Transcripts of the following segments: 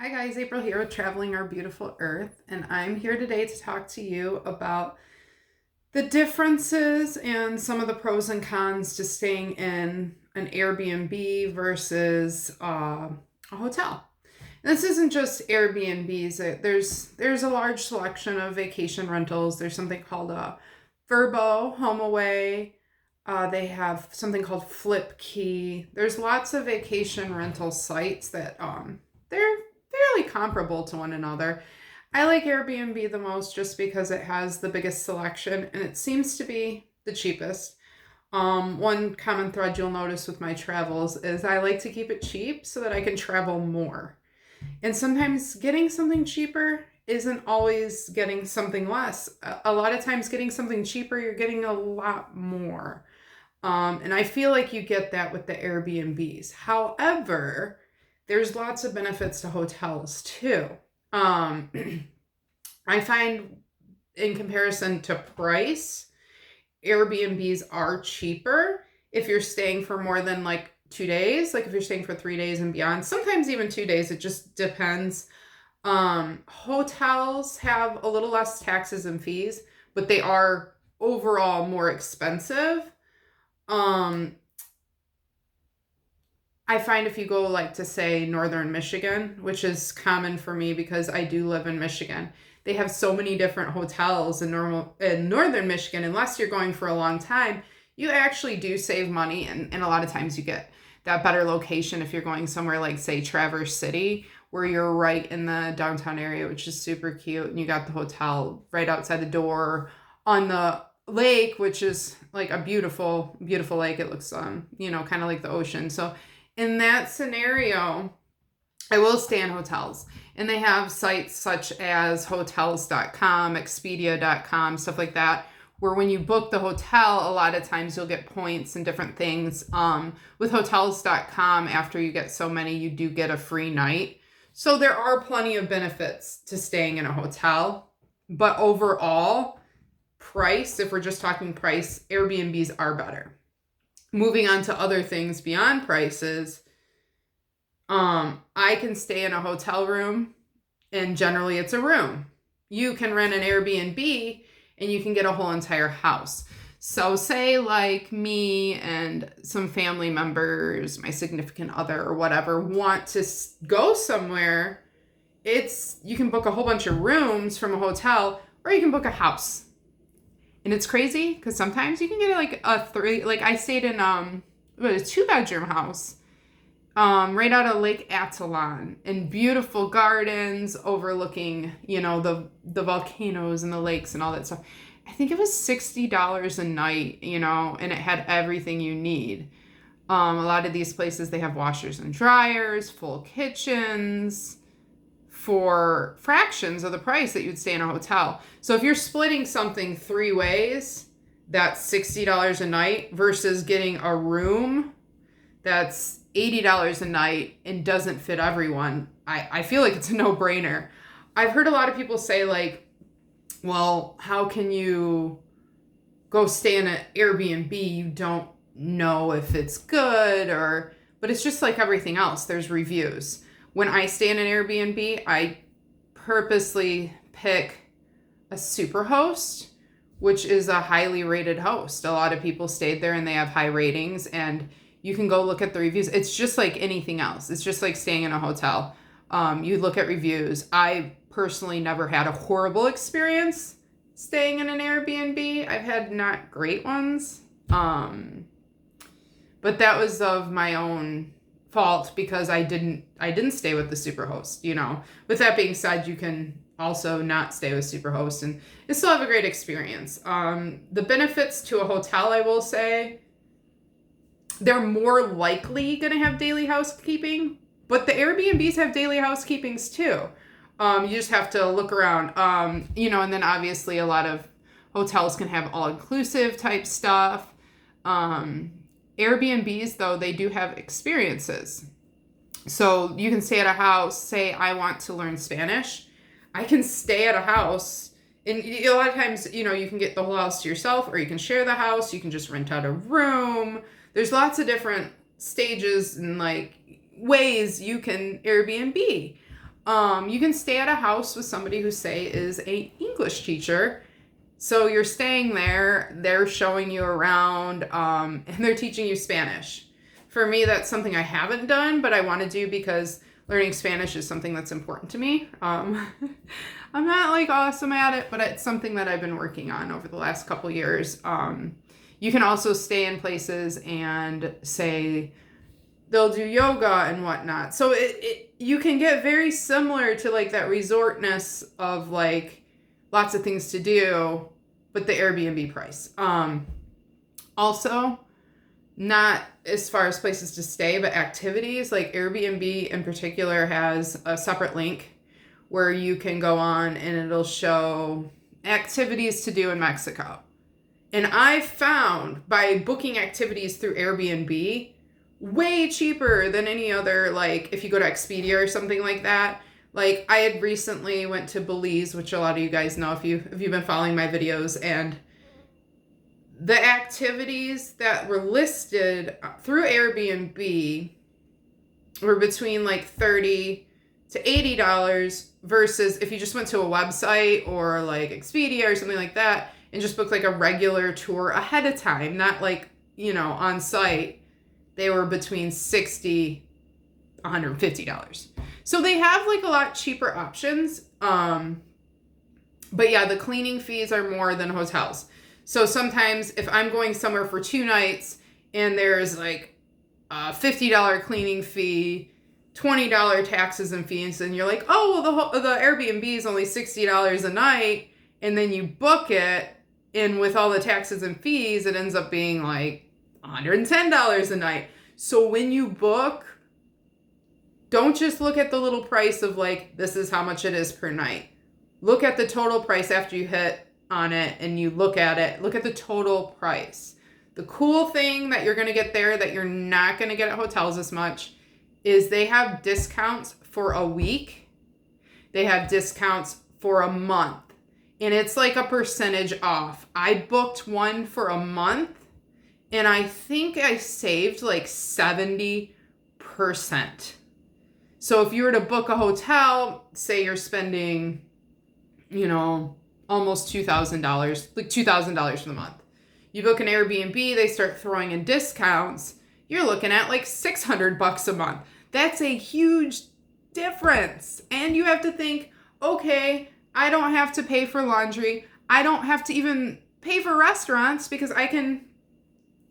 Hi guys, April here with Traveling Our Beautiful Earth, and I'm here today to talk to you about the differences and some of the pros and cons to staying in an Airbnb versus a hotel. And this isn't just Airbnbs. There's a large selection of vacation rentals. There's something called a Verbo HomeAway. They have something called Flip Key. There's lots of vacation rental sites that they're fairly comparable to one another. I like Airbnb the most just because it has the biggest selection and it seems to be the cheapest. One common thread you'll notice with my travels is I like to keep it cheap so that I can travel more. And sometimes getting something cheaper isn't always getting something less. A lot of times, getting something cheaper, you're getting a lot more. And I feel like you get that with the Airbnbs. However, there's lots of benefits to hotels too. Um, I find in comparison to price, Airbnbs are cheaper if you're staying for more than like 2 days, like if you're staying for 3 days and beyond, sometimes even 2 days, it just depends. Hotels have a little less taxes and fees, but they are overall more expensive. Um, I find if you go like to say northern Michigan, which is common for me because I do live in Michigan, they have so many different hotels in northern Michigan. Unless you're going for a long time, you actually do save money, and a lot of times you get that better location if you're going somewhere like say Traverse City, where you're right in the downtown area, which is super cute, and you got the hotel right outside the door on the lake, which is like a beautiful, beautiful lake. It looks kind of like the ocean. So in that scenario, I will stay in hotels. And they have sites such as hotels.com, expedia.com, stuff like that, where when you book the hotel, a lot of times you'll get points and different things. With hotels.com, after you get so many, you do get a free night. So there are plenty of benefits to staying in a hotel. But overall, price, if we're just talking price, Airbnbs are better. Moving on to other things beyond prices, I can stay in a hotel room, and generally it's a room. You can rent an Airbnb and you can get a whole entire house. So say like me and some family members, my significant other or whatever, want to go somewhere, you can book a whole bunch of rooms from a hotel, or you can book a house. And it's crazy because sometimes you can get like I stayed in a 2-bedroom house right out of Lake Athlon, in beautiful gardens overlooking, the volcanoes and the lakes and all that stuff. I think it was $60 a night, and it had everything you need. A lot of these places, they have washers and dryers, full kitchens, for fractions of the price that you'd stay in a hotel. So if you're splitting something 3 ways, that's $60 a night versus getting a room that's $80 a night and doesn't fit everyone. I feel like it's a no-brainer. I've heard a lot of people say like, well, how can you go stay in an Airbnb? You don't know if it's good but it's just like everything else. There's reviews. When I stay in an Airbnb, I purposely pick a super host, which is a highly rated host. A lot of people stayed there and they have high ratings, and you can go look at the reviews. It's just like anything else. It's just like staying in a hotel. You look at reviews. I personally never had a horrible experience staying in an Airbnb. I've had not great ones. But that was of my own fault because I didn't stay with the superhost. With that being said, you can also not stay with superhost and still have a great experience. The benefits to a hotel, I will say, they're more likely going to have daily housekeeping, but the Airbnbs have daily housekeepings too. You just have to look around, and then obviously a lot of hotels can have all-inclusive type stuff. Airbnbs, though, they do have experiences. So you can stay at a house, say I want to learn Spanish. I can stay at a house, and a lot of times, you can get the whole house to yourself, or you can share the house. You can just rent out a room. There's lots of different stages and like ways you can Airbnb. You can stay at a house with somebody who, say, is a English teacher. So you're staying there, they're showing you around, and they're teaching you Spanish. For me, that's something I haven't done, but I want to do because learning Spanish is something that's important to me. I'm not like awesome at it, but it's something that I've been working on over the last couple years. You can also stay in places and say they'll do yoga and whatnot. So you can get very similar to like that resortness of like lots of things to do, but the Airbnb price. Also, not as far as places to stay, but activities. Like Airbnb in particular has a separate link where you can go on and it'll show activities to do in Mexico. And I found by booking activities through Airbnb way cheaper than any other, like if you go to Expedia or something like that. Like I had recently went to Belize, which a lot of you guys know if you've been following my videos, and the activities that were listed through Airbnb were between like $30 to $80 versus if you just went to a website or like Expedia or something like that and just booked like a regular tour ahead of time, not like, on site, they were between $60, $150. So they have like a lot cheaper options. But yeah, the cleaning fees are more than hotels. So sometimes if I'm going somewhere for 2 nights and there's like a $50 cleaning fee, $20 taxes and fees, and you're like, oh, well, the Airbnb is only $60 a night, and then you book it, and with all the taxes and fees, it ends up being like $110 a night. So when you book, don't just look at the little price of like, this is how much it is per night. Look at the total price after you hit on it and you look at the total price. The cool thing that you're going to get there that you're not going to get at hotels as much is they have discounts for a week. They have discounts for a month. And it's like a percentage off. I booked one for a month and I think I saved like 70%. So if you were to book a hotel, say you're spending, almost $2,000, like $2,000 for the month. You book an Airbnb, they start throwing in discounts. You're looking at like $600 a month. That's a huge difference. And you have to think, okay, I don't have to pay for laundry. I don't have to even pay for restaurants because I can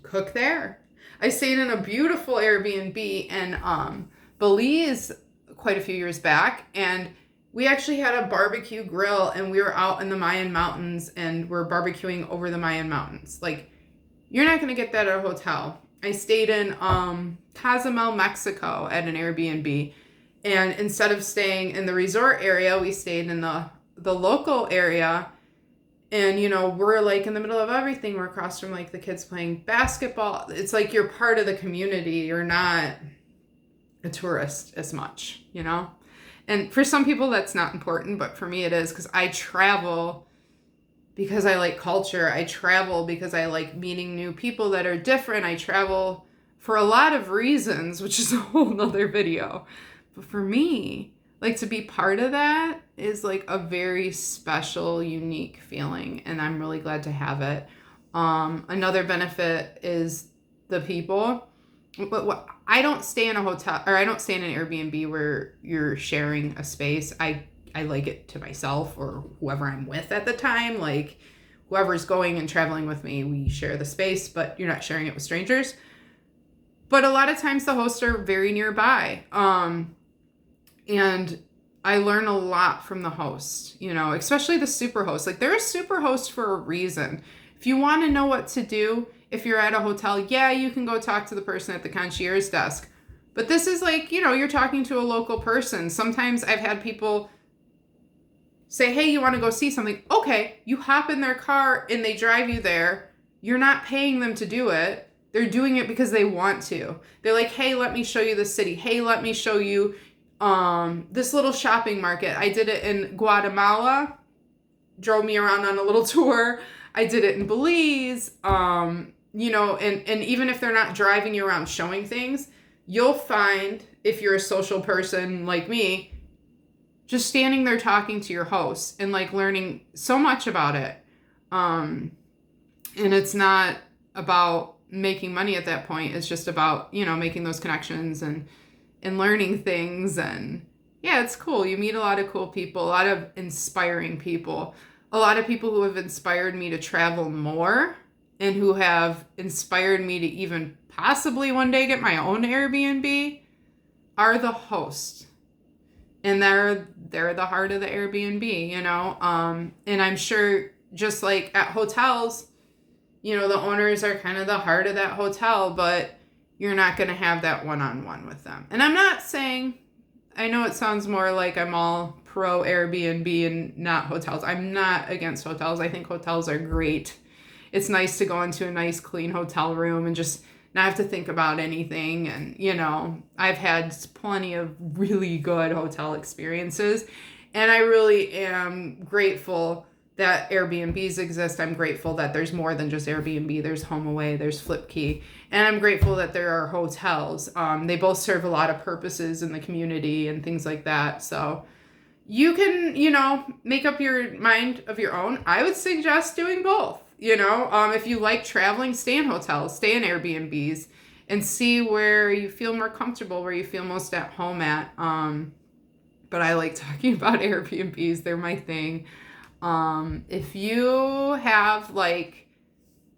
cook there. I stayed in a beautiful Airbnb in Belize quite a few years back, and we actually had a barbecue grill, and we were out in the Mayan mountains, and we're barbecuing over the Mayan mountains. Like, you're not going to get that at a hotel. I stayed in Cozumel, Mexico at an Airbnb, and instead of staying in the resort area, we stayed in the local area. And, we're like in the middle of everything. We're across from like the kids playing basketball. It's like you're part of the community. You're not a tourist as much, And for some people that's not important, but for me it is, because I travel because I like culture. I travel because I like meeting new people that are different. I travel for a lot of reasons, which is a whole nother video. But for me, like, to be part of that is like a very special, unique feeling, and I'm really glad to have it. Another benefit is the people. But I don't stay in a hotel, or I don't stay in an Airbnb where you're sharing a space. I like it to myself or whoever I'm with at the time. Like, whoever's going and traveling with me, we share the space, but you're not sharing it with strangers. But a lot of times the hosts are very nearby. And I learn a lot from the host, especially the super host. Like, they're a super host for a reason. If you want to know what to do, if you're at a hotel, yeah, you can go talk to the person at the concierge desk. But this is like, you're talking to a local person. Sometimes I've had people say, hey, you want to go see something? Okay, you hop in their car and they drive you there. You're not paying them to do it. They're doing it because they want to. They're like, hey, let me show you the city. Hey, let me show you this little shopping market. I did it in Guatemala, drove me around on a little tour. I did it in Belize, and even if they're not driving you around showing things, you'll find, if you're a social person like me, just standing there talking to your host and like learning so much about it. And it's not about making money at that point. It's just about, making those connections and learning things. And yeah, it's cool. You meet a lot of cool people, a lot of inspiring people, a lot of people who have inspired me to travel more and who have inspired me to even possibly one day get my own Airbnb are the hosts. And they're the heart of the Airbnb, and I'm sure just like at hotels, the owners are kind of the heart of that hotel, but you're not going to have that one-on-one with them. And I'm not saying, I know it sounds more like I'm all pro Airbnb and not hotels. I'm not against hotels. I think hotels are great. It's nice to go into a nice, clean hotel room and just not have to think about anything. And, I've had plenty of really good hotel experiences. And I really am grateful that Airbnbs exist. I'm grateful that there's more than just Airbnb. There's HomeAway, there's Flipkey. And I'm grateful that there are hotels. They both serve a lot of purposes in the community and things like that. So you can, make up your mind of your own. I would suggest doing both. If you like traveling, stay in hotels, stay in Airbnbs, and see where you feel more comfortable, where you feel most at home at. But I like talking about Airbnbs. They're my thing. If you have like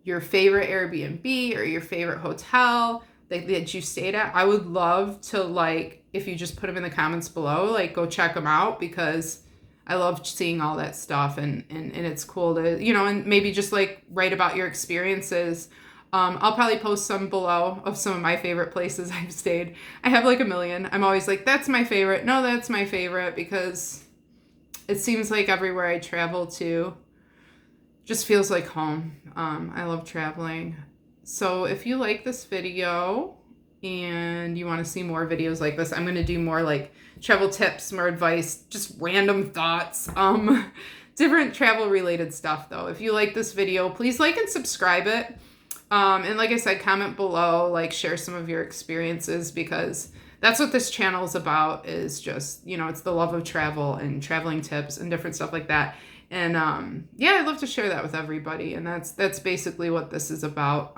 your favorite Airbnb or your favorite hotel that you stayed at, I would love to if you just put them in the comments below, go check them out, because I love seeing all that stuff and it's cool to, and maybe just write about your experiences. I'll probably post some below of some of my favorite places I've stayed. I have a million. I'm always that's my favorite. No, that's my favorite, because it seems like everywhere I travel to just feels like home. I love traveling. So if you like this video and you want to see more videos like this, I'm going to do more travel tips, more advice, just random thoughts, different travel related stuff though. If you like this video, please like and subscribe it. And like I said, comment below, share some of your experiences, because that's what this channel is about, is just, it's the love of travel and traveling tips and different stuff like that. And I'd love to share that with everybody. And that's basically what this is about.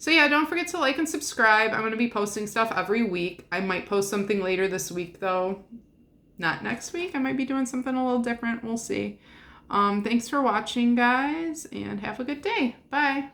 So yeah, don't forget to like and subscribe. I'm going to be posting stuff every week. I might post something later this week though. Not next week. I might be doing something a little different. We'll see. Thanks for watching, guys, and have a good day. Bye.